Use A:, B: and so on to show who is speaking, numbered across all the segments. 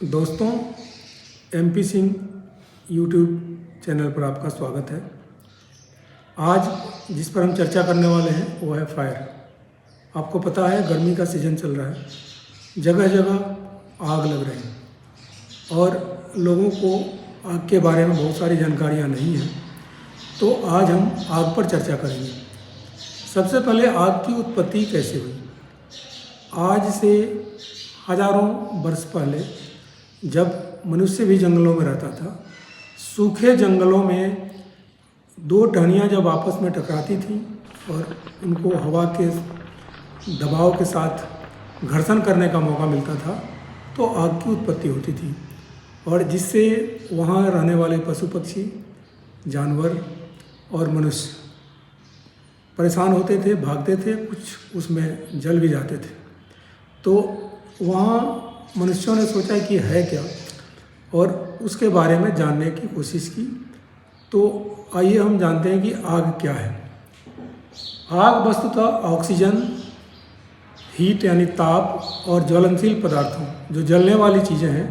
A: दोस्तों, MP Singh YouTube channel पर आपका स्वागत है। आज जिस पर हम चर्चा करने वाले हैं वो है फायर। आपको पता है गर्मी का सीज़न चल रहा है, जगह जगह आग लग रहे हैं और लोगों को आग के बारे में बहुत सारी जानकारियाँ नहीं हैं। तो आज हम आग पर चर्चा करेंगे। सबसे पहले आग की उत्पत्ति कैसे हुई। आज से हजारों वर्ष पहले जब मनुष्य भी जंगलों में रहता था, सूखे जंगलों में दो टहनियाँ जब आपस में टकराती थी और उनको हवा के दबाव के साथ घर्षण करने का मौका मिलता था तो आग की उत्पत्ति होती थी, और जिससे वहाँ रहने वाले पशु पक्षी, जानवर और मनुष्य परेशान होते थे, भागते थे, कुछ उसमें जल भी जाते थे। तो वहाँ मनुष्यों ने सोचा कि है क्या, और उसके बारे में जानने की कोशिश की। तो आइए हम जानते हैं कि आग क्या है। आग वस्तुतः ऑक्सीजन, हीट यानी ताप और ज्वलनशील पदार्थों, जो जलने वाली चीज़ें हैं,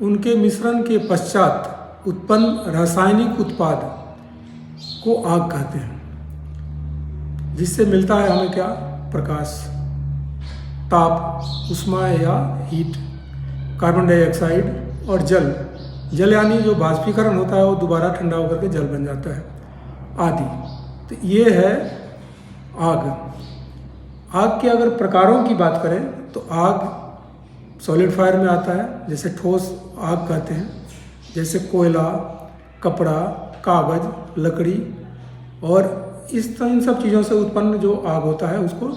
A: उनके मिश्रण के पश्चात उत्पन्न रासायनिक उत्पाद को आग कहते हैं, जिससे मिलता है हमें क्या? प्रकाश, ताप, ऊष्मा या हीट, कार्बन डाइऑक्साइड और जल। जल यानी जो बाष्पीकरण होता है वो दोबारा ठंडा होकर के जल बन जाता है आदि। तो ये है आग। आग के अगर प्रकारों की बात करें तो आग सॉलिड फायर में आता है, जैसे ठोस आग कहते हैं, जैसे कोयला, कपड़ा, कागज, लकड़ी, और इन सब चीज़ों से उत्पन्न जो आग होता है उसको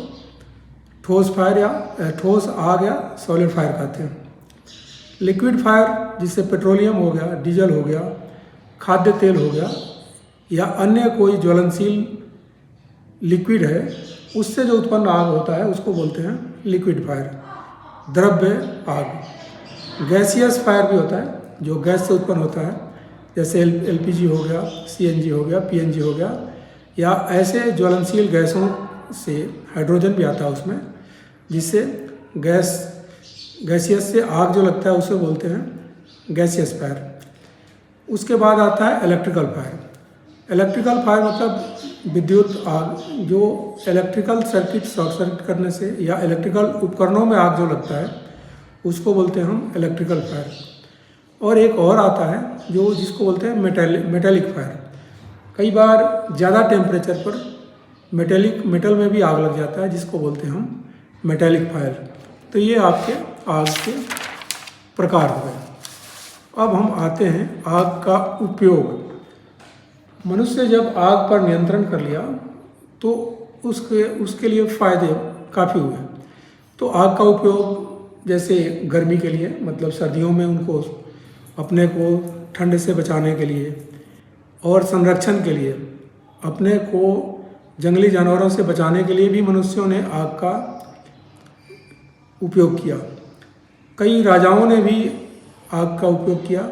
A: ठोस फायर या ठोस आग या सॉलिड फायर कहते हैं। लिक्विड फायर, जिससे पेट्रोलियम हो गया, डीजल हो गया, खाद्य तेल हो गया या अन्य कोई ज्वलनशील लिक्विड है, उससे जो उत्पन्न आग होता है उसको बोलते हैं लिक्विड फायर, द्रव्य आग। गैसियस फायर भी होता है, जो गैस से उत्पन्न होता है, जैसे LPG हो गया, CNG हो गया, PNG हो गया, या ऐसे ज्वलनशील गैसों से हाइड्रोजन भी आता है उसमें, जिससे गैसियस से आग जो लगता है उसे बोलते हैं गैसियस फायर। उसके बाद आता है इलेक्ट्रिकल फायर। इलेक्ट्रिकल फायर मतलब विद्युत आग, जो इलेक्ट्रिकल सर्किट शॉर्ट सर्किट करने से या इलेक्ट्रिकल उपकरणों में आग जो लगता है उसको बोलते हैं हम इलेक्ट्रिकल फायर। और एक और आता है जो जिसको बोलते हैं मेटेलिक फायर। कई बार ज़्यादा टेम्परेचर पर मेटल में भी आग लग जाता है, जिसको बोलते हैं हम मेटेलिक फायर। तो ये आपके आग के प्रकार हो गए। अब हम आते हैं आग का उपयोग। मनुष्य जब आग पर नियंत्रण कर लिया तो उसके लिए फ़ायदे काफ़ी हुए। तो आग का उपयोग जैसे गर्मी के लिए, मतलब सर्दियों में उनको अपने को ठंड से बचाने के लिए और संरक्षण के लिए, अपने को जंगली जानवरों से बचाने के लिए भी मनुष्यों ने आग का उपयोग किया। कई राजाओं ने भी आग का उपयोग किया,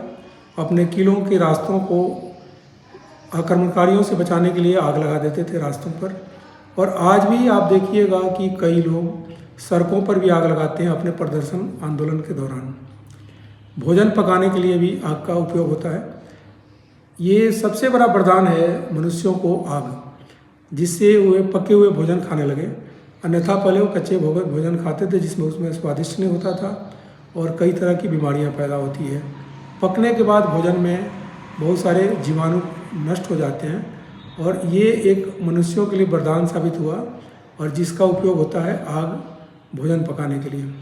A: अपने किलों के रास्तों को आक्रमणकारियों से बचाने के लिए आग लगा देते थे रास्तों पर। और आज भी आप देखिएगा कि कई लोग सड़कों पर भी आग लगाते हैं अपने प्रदर्शन आंदोलन के दौरान। भोजन पकाने के लिए भी आग का उपयोग होता है। ये सबसे बड़ा वरदान है मनुष्यों को आग, जिससे वे पके हुए भोजन खाने लगे। अन्यथा पहले वो कच्चे भोजन खाते थे, जिसमें उसमें स्वादिष्ट नहीं होता था और कई तरह की बीमारियां पैदा होती है। पकने के बाद भोजन में बहुत सारे जीवाणु नष्ट हो जाते हैं, और ये एक मनुष्यों के लिए वरदान साबित हुआ, और जिसका उपयोग होता है आग भोजन पकाने के लिए।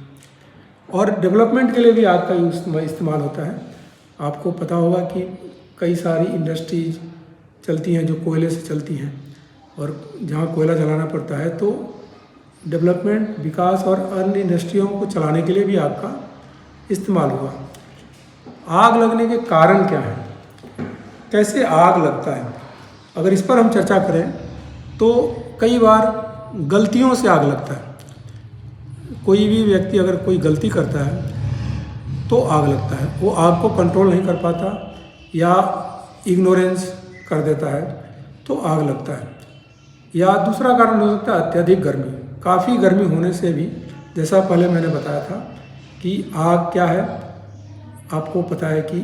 A: और डेवलपमेंट के लिए भी आग का इस्तेमाल होता है। आपको पता होगा कि कई सारी इंडस्ट्रीज चलती हैं जो कोयले से चलती हैं, और जहाँ कोयला जलाना पड़ता है, तो डेवलपमेंट, विकास और अन्य इंडस्ट्रियों को चलाने के लिए भी आग का इस्तेमाल हुआ। आग लगने के कारण क्या हैं, कैसे आग लगता है, अगर इस पर हम चर्चा करें तो कई बार गलतियों से आग लगता है। कोई भी व्यक्ति अगर कोई गलती करता है तो आग लगता है, वो आग को कंट्रोल नहीं कर पाता या इग्नोरेंस कर देता है तो आग लगता है। या दूसरा कारण हो सकता है अत्यधिक गर्मी। काफ़ी गर्मी होने से भी, जैसा पहले मैंने बताया था कि आग क्या है, आपको पता है कि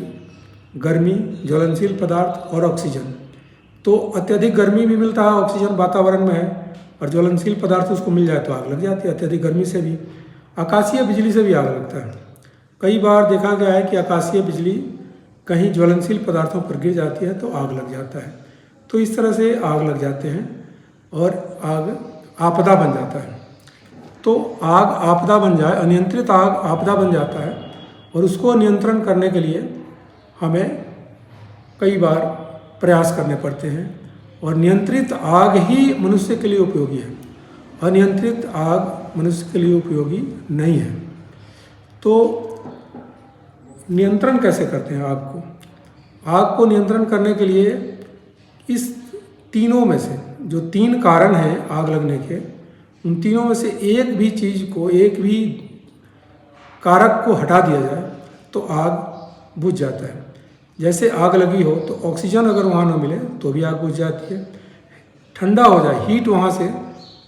A: गर्मी, ज्वलनशील पदार्थ और ऑक्सीजन। तो अत्यधिक गर्मी भी मिलता है, ऑक्सीजन वातावरण में है, और ज्वलनशील पदार्थ उसको मिल जाए तो आग लग जाती है। अत्यधिक गर्मी से भी, आकाशीय बिजली से भी आग लगता है। कई बार देखा गया है कि आकाशीय बिजली कहीं ज्वलनशील पदार्थों पर गिर जाती है तो आग लग जाता है। तो इस तरह से आग लग जाते हैं और आग आपदा बन जाता है। तो आग आपदा बन जाए, अनियंत्रित आग आपदा बन जाता है, और उसको नियंत्रण करने के लिए हमें कई बार प्रयास करने पड़ते हैं। और नियंत्रित आग ही मनुष्य के लिए उपयोगी है, अनियंत्रित आग मनुष्य के लिए उपयोगी नहीं है। तो नियंत्रण कैसे करते हैं आग को? आग को नियंत्रण करने के लिए इस तीनों में से जो 3 कारण हैं आग लगने के, उन तीनों में से एक भी चीज़ को, एक भी कारक को हटा दिया जाए तो आग बुझ जाता है। जैसे आग लगी हो तो ऑक्सीजन अगर वहाँ ना मिले तो भी आग बुझ जाती है। ठंडा हो जाए, हीट वहाँ से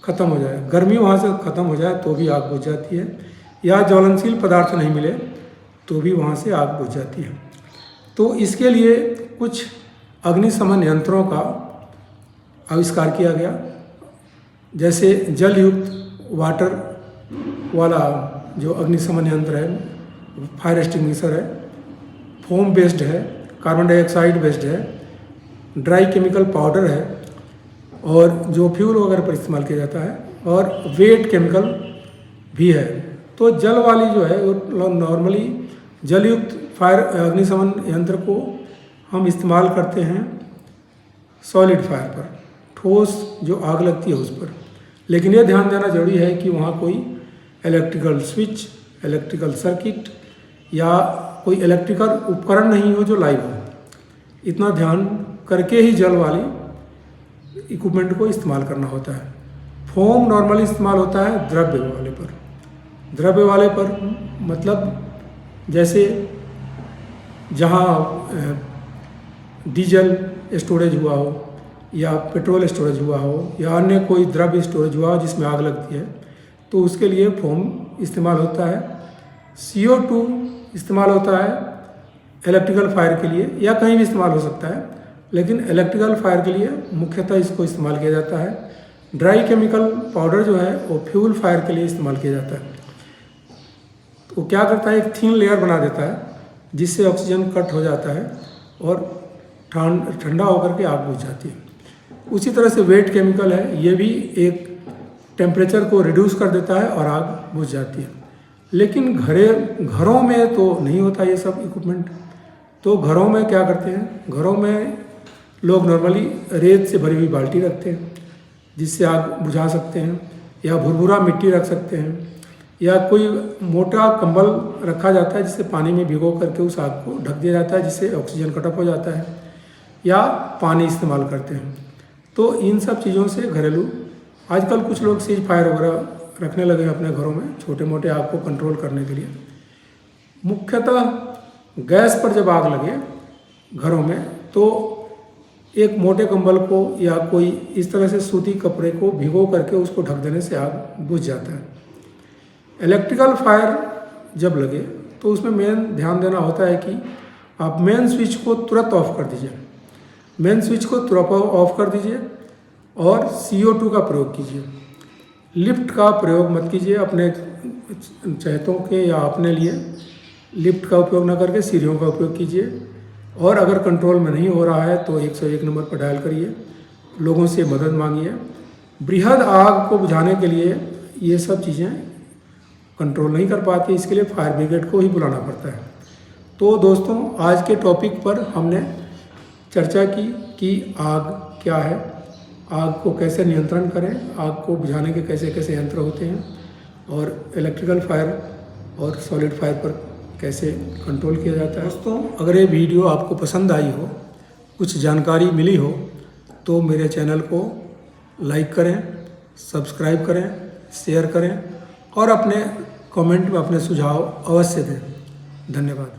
A: ख़त्म हो जाए, गर्मी वहाँ से ख़त्म हो जाए तो भी आग बुझ जाती है। या ज्वलनशील पदार्थ नहीं मिले तो भी वहाँ से आग बुझ जाती है। तो इसके लिए कुछ अग्निशमन यंत्रों का आविष्कार किया गया, जैसे जल युक्त वाटर वाला जो अग्निशमन यंत्र है, फायर एक्सटिंग्विशर है, फोम बेस्ड है, कार्बन डाइऑक्साइड बेस्ड है, ड्राई केमिकल पाउडर है, और जो फ्यूल वगैरह पर इस्तेमाल किया जाता है, और वेट केमिकल भी है। तो जल वाली जो है वो नॉर्मली जलयुक्त फायर अग्निशमन यंत्र को हम इस्तेमाल करते हैं सॉलिड फायर पर, ठोस जो आग लगती है उस पर। लेकिन ये ध्यान देना जरूरी है कि वहाँ कोई इलेक्ट्रिकल स्विच, इलेक्ट्रिकल सर्किट या कोई इलेक्ट्रिकल उपकरण नहीं हो जो लाइव हो। इतना ध्यान करके ही जल वाली इक्विपमेंट को इस्तेमाल करना होता है। फोम नॉर्मली इस्तेमाल होता है द्रव्य वाले पर। द्रव्य वाले पर मतलब जैसे जहाँ डीजल स्टोरेज हुआ हो या पेट्रोल स्टोरेज हुआ हो या अन्य कोई द्रव्य स्टोरेज हुआ हो जिसमें आग लगती है, तो उसके लिए फोम इस्तेमाल होता है। CO2 इस्तेमाल होता है इलेक्ट्रिकल फायर के लिए, या कहीं भी इस्तेमाल हो सकता है, लेकिन इलेक्ट्रिकल फायर के लिए मुख्यतः इसको इस्तेमाल किया जाता है। ड्राई केमिकल पाउडर जो है वो फ्यूल फायर के लिए इस्तेमाल किया जाता है। तो क्या करता है, एक थिन लेयर बना देता है जिससे ऑक्सीजन कट हो जाता है और ठंडा होकर के आग बुझ जाती है। उसी तरह से वेट केमिकल है, ये भी एक टेम्परेचर को रिड्यूस कर देता है और आग बुझ जाती है। लेकिन घरों में तो नहीं होता ये सब इक्विपमेंट। तो घरों में क्या करते हैं, घरों में लोग नॉर्मली रेत से भरी हुई बाल्टी रखते हैं जिससे आग बुझा सकते हैं, या भुरभुरा मिट्टी रख सकते हैं, या कोई मोटा कंबल रखा जाता है जिससे पानी में भिगो करके उस आग को ढक दिया जाता है, जिससे ऑक्सीजन कटअप हो जाता है, या पानी इस्तेमाल करते हैं। तो इन सब चीज़ों से घरेलू आजकल कुछ लोग सीज फायर वगैरह रखने लगे हैं अपने घरों में छोटे मोटे आग को कंट्रोल करने के लिए। मुख्यतः गैस पर जब आग लगे घरों में तो एक मोटे कंबल को या कोई इस तरह से सूती कपड़े को भिगो करके उसको ढक देने से आग बुझ जाता है। इलेक्ट्रिकल फायर जब लगे तो उसमें मेन ध्यान देना होता है कि आप मेन स्विच को तुरंत ऑफ कर दीजिए, मेन स्विच को तुरंत ऑफ कर दीजिए और CO2 का प्रयोग कीजिए। लिफ्ट का प्रयोग मत कीजिए अपने चहेतों के या अपने लिए। लिफ्ट का उपयोग न करके सीढ़ियों का उपयोग कीजिए। और अगर कंट्रोल में नहीं हो रहा है तो 101 नंबर पर डायल करिए, लोगों से मदद मांगिए। बृहद आग को बुझाने के लिए ये सब चीज़ें कंट्रोल नहीं कर पाती, इसके लिए फायर ब्रिगेड को ही बुलाना पड़ता है। तो दोस्तों, आज के टॉपिक पर हमने चर्चा की कि आग क्या है, आग को कैसे नियंत्रण करें, आग को बुझाने के कैसे कैसे यंत्र होते हैं, और इलेक्ट्रिकल फायर और सॉलिड फायर पर कैसे कंट्रोल किया जाता है। दोस्तों, अगर ये वीडियो आपको पसंद आई हो, कुछ जानकारी मिली हो, तो मेरे चैनल को लाइक करें, सब्सक्राइब करें, शेयर करें और अपने कमेंट में अपने सुझाव अवश्य दें। धन्यवाद।